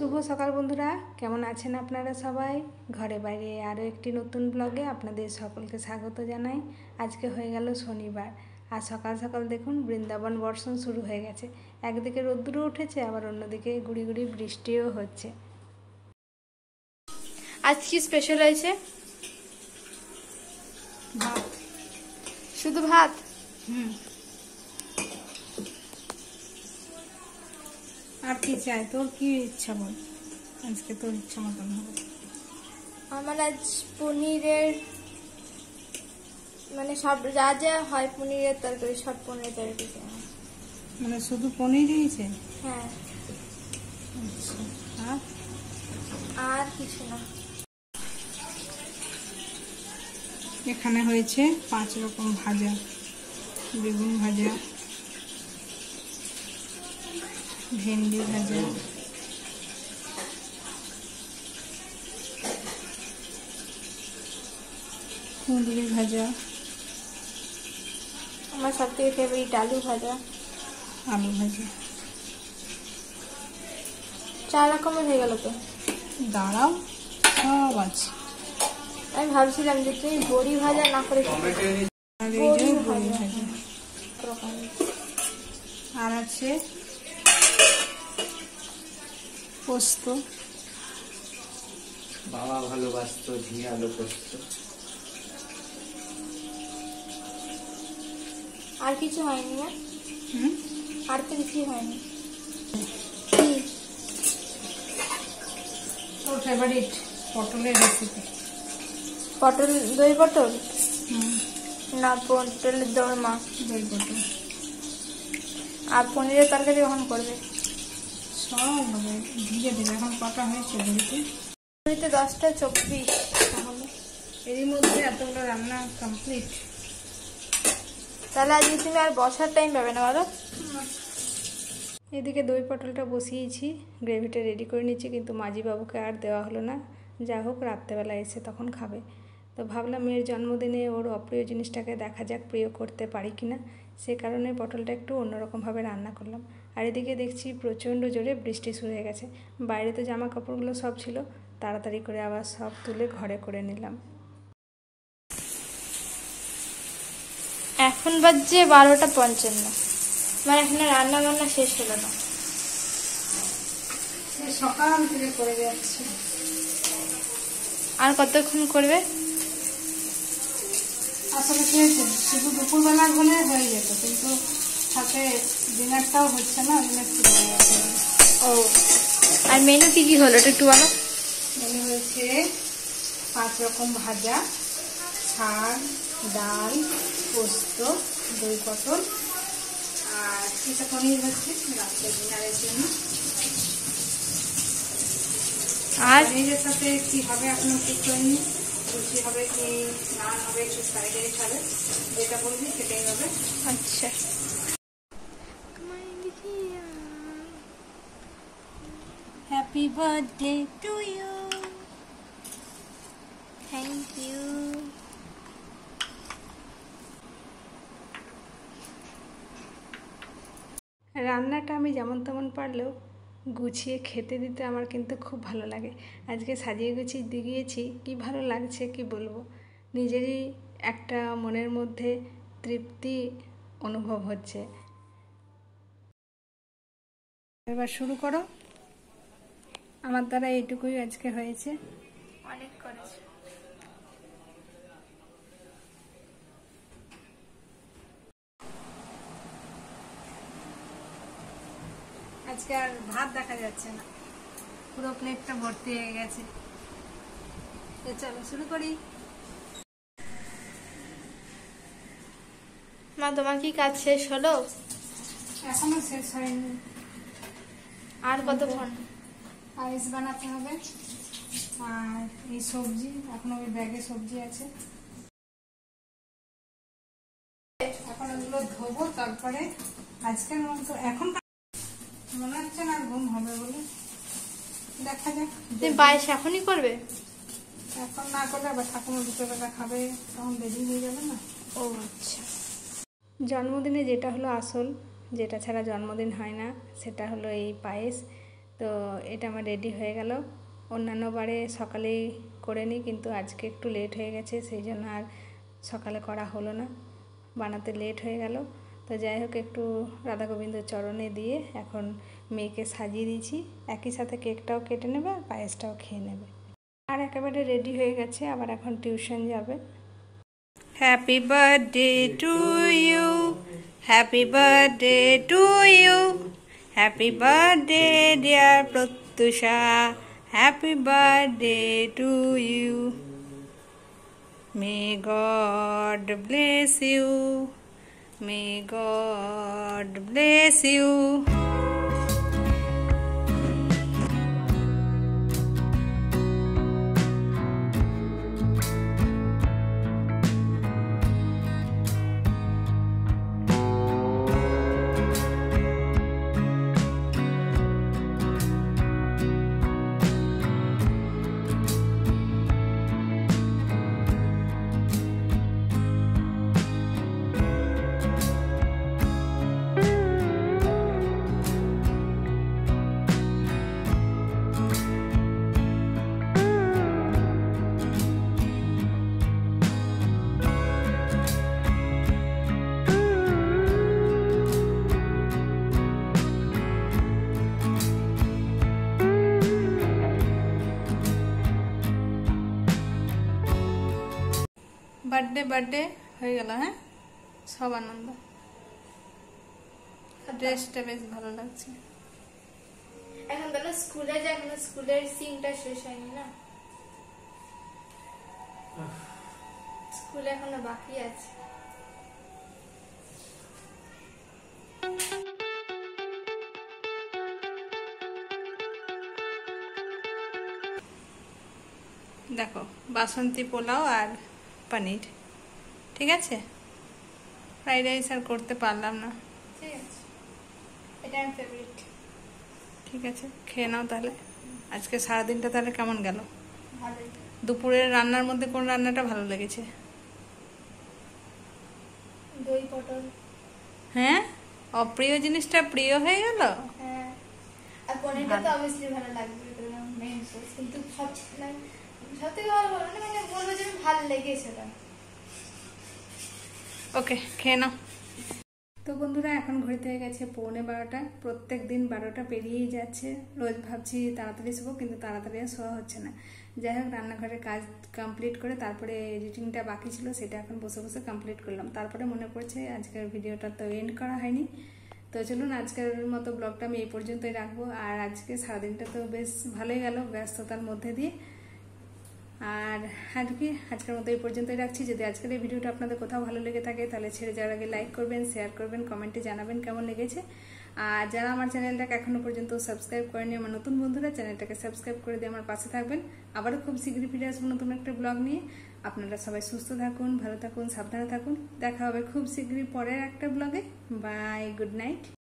শুভ সকাল বন্ধুরা, কেমন আছেন আপনারা সবাই? ঘরে বাইরে আরও একটি নতুন ব্লগে আপনাদের সকলকে স্বাগত জানাই। আজকে হয়ে গেল শনিবার, আর সকাল সকাল দেখুন বৃন্দাবন বর্ষণ শুরু হয়ে গেছে। একদিকে রোদ্দুরও উঠেছে, আবার অন্যদিকে গুড়ি গুড়ি বৃষ্টিও হচ্ছে। আজ কি স্পেশাল হয়েছে? ভাত। শুধু ভাত? আর কি চাই? তোর কি ইচ্ছা বল, আজকে তোর ইচ্ছা মতন হবে। আমার আজ পনিরের মানে সব যা যা হয় পনিরের তরকারি, সব পনিরের তরকারি। মানে শুধু পনির দিয়েছে? হ্যাঁ। আচ্ছা, আর কিছু না। এখানে হয়েছে 5 রকম ভাজা, বেগুন ভাজা, ভেন্ডি ভাজা, কুঁদরি ভাজা, আমার সব থেকে ফেভারিট আলু ভাজা। আলু ভাজা। 4 রকমের হয়ে গেল তো। দাঁড়াও, সব আছে। আমি ভাবছিলাম যে তুমি বড়ি ভাজা না করে আর এই যে বড়ি ভাজা, আর আছে পোস্ত। বাবা ভালোবাসতো ঝিঙালো পোস্ত। আর কিছু হয়নি না? আর তো কিছুই হয়নি। তোর ফেভারিট পটলের রেসিপি? পটল, দই পটল না, পটলের দোরমা। দই পটল। আর পনিরের তরকারি কখন করবে? সব হবে ধীরে ধীরে। এখন কটা হয়েছে ঘড়িতে? 10টা 24। তাহলে এরই মধ্যে এতগুলো রান্না কমপ্লিট। তাহলে আজকে তুমি আর বসার টাইম পাবে না বলো? এদিকে দই পটলটা বসিয়েছি, গ্রেভিটা রেডি করে নিচ্ছি, কিন্তু মাঝিবাবুকে আর দেওয়া হলো না। যা হোক, রাত্রেবেলা এসে তখন খাবে। তো ভাবলাম মেয়ের জন্মদিনে ওর অপ্রিয় জিনিসটাকে দেখা যাক প্রিয় করতে পারি কি না। সে কারণে পটলটা একটু অন্যরকমভাবে রান্না করলাম। আর এদিকে দেখছি প্রচণ্ড জোরে বৃষ্টি শুরু হয়ে গেছে। বাইরে তো জামা কাপড়গুলো সব ছিল, তাড়াতাড়ি করে আবার সব তুলে ঘরে করে নিলাম। এখন বাজছে 12টা 55, মানে এখানে রান্না বান্না শেষ হলো না। সকাল থেকে করে যাচ্ছে। আর কতক্ষণ করবে? আসলে কি হয়েছে, শুধু দুপুরবেলা হলে হয়ে যেত, কিন্তু সাথে ডিনারটাও হচ্ছে না, ওই জন্য একটু হয়ে গেছে। ও, আর মেনু কি কি হলো এটা একটু বলো। মেনু হয়েছে 5 রকম ভাজা, শাক, ডাল, পোস্ত, দই পটল, আর কিছু পনির হচ্ছে রাত্রে ডিনারের জন্য। আর পনিরের সাথে কি হবে এখনো ঠিক করিনি। রুটি হবে কি নান হবে, একটু সাইডে খাবে, যেটা বলবি সেটাই হবে। আচ্ছা, happy birthday to you. Thank you. রান্নাটা আমি যেমন তেমন পারলেও গুছিয়ে খেতে দিতে আমার কিন্তু খুব ভালো লাগে। আজকে সাজিয়ে গুছিয়ে দিয়ে গিয়েছি, কী ভালো লাগছে কি বলবো। নিজেরই একটা মনের মধ্যে তৃপ্তি অনুভব হচ্ছে। এবার শুরু করো। আমার দ্বারা এইটুকুই আজকে হয়েছে। অনেক করেছে। আজকে আর ভাত দেখা যাচ্ছে না, পুরো প্লেটটা ভর্তি হয়ে গেছে। তো চলো শুরু করি। মা, তোমার কি কাজ শেষ হলো? এখনো শেষ হয়নি। আর কতক্ষণ? পায়েস বানাতে হবে, আর এই সবজি, এখনো ওই ব্যাগে সবজি আছে, এখন ওগুলো ধোবো। তারপরে আজকের মতো এখন মনে হচ্ছে না ঘুম হবে বলে, দেখা যাক। তুমি পায়েস এখনই করবে? এখন না করলে আবার ঠাকুমা দুপুরবেলা খাবে, তখন বেরিয়ে নিয়ে যাবে না। ও আচ্ছা। জন্মদিনে যেটা হলো আসল, যেটা ছাড়া জন্মদিন হয় না, সেটা হলো এই পায়েস। তো এটা আমার রেডি হয়ে গেল। অন্যান্য বারে সকালেই করে নিই, কিন্তু আজকে একটু লেট হয়ে গেছে, সেই জন্য আর সকালে করা হলো না, বানাতে লেট হয়ে গেল। তো যাই হোক, একটু রাধা গোবিন্দ চরণে দিয়ে এখন মেয়েকে সাজিয়ে দিয়েছি। একই সাথে কেকটাও কেটে নেবে আর পায়েসটাও খেয়ে নেবে। আর একেবারে রেডি হয়ে গেছে, আবার এখন টিউশন যাবে। Happy birthday to you, happy birthday to you, happy birthday dear Pratyusha, happy birthday to you. May God bless you, may God bless you. Birthday birthday হয়ে গেল, হ্যাঁ, সব আনন্দ। ড্রেসটা বেশ ভালো লাগছে। এখন তাহলে স্কুলে যাই, এখন স্কুলের সিনটা শেষ হয়নি না, স্কুলে এখনো বাকি আছে। দেখো, বাসন্তী পোলাও আর পনির, ঠিক আছে। ফ্রাইড রাইস আর করতে পারলাম না। ঠিক আছে, এটা আমার ফেভারিট। ঠিক আছে, খেয়ে নাও তাহলে। আজকে সারাদিনটা তাহলে কেমন গেল? ভালোই। দুপুরের রান্নার মধ্যে কোন রান্নাটা ভালো লেগেছে? দই পটল। হ্যাঁ, অপ্রিয় জিনিসটা প্রিয় হয়ে গেল। হ্যাঁ, আর পনিরটা তো অবভিয়াসলি ভালো লাগবে, মেইন কোর্স। কিন্তু সত্যি ভালো বলো না, মানে বলবো যে ভালো লেগেছে ওটা। ওকে, খেয়ে নাও। তো বন্ধুরা, এখন ঘড়িতে হয়ে গেছে 11:15। প্রত্যেক দিন 12টা পেরিয়েই যাচ্ছে। রোজ ভাবছি তাড়াতাড়ি শোবো, কিন্তু তাড়াতাড়ি আর শোয়া হচ্ছে না। যাই হোক, রান্নাঘরের কাজ কমপ্লিট করে তারপরে এডিটিংটা বাকি ছিল, সেটা এখন বসে বসে কমপ্লিট করলাম। তারপরে মনে পড়ছে আজকের ভিডিওটা তো এন্ড করা হয়নি। তো চলুন, আজকের মতো ব্লগটা আমি এই পর্যন্তই রাখবো। আর আজকে সারাদিনটা তো বেশ ভালোই গেল ব্যস্ততার মধ্যে দিয়ে। আর কি, আজকের মতো এই পর্যন্তই রাখছি। যদি আজকের এই ভিডিওটা আপনাদের কোথাও ভালো লেগে থাকে, তাহলে ছেড়ে যাওয়ার আগে লাইক করবেন, শেয়ার করবেন, কমেন্টে জানাবেন কেমন লেগেছে। আর যারা আমার চ্যানেলটাকে এখনো পর্যন্ত সাবস্ক্রাইব করেনি, আমার নতুন বন্ধুরা, চ্যানেলটাকে সাবস্ক্রাইব করে দিয়ে আমার পাশে থাকবেন। আবারও খুব শীঘ্রই ফিরে আসবো নতুন একটা ব্লগ নিয়ে। আপনারা সবাই সুস্থ থাকুন, ভালো থাকুন, সাবধানে থাকুন। দেখা হবে খুব শীঘ্রই পরের একটা ব্লগে। Bye, good night.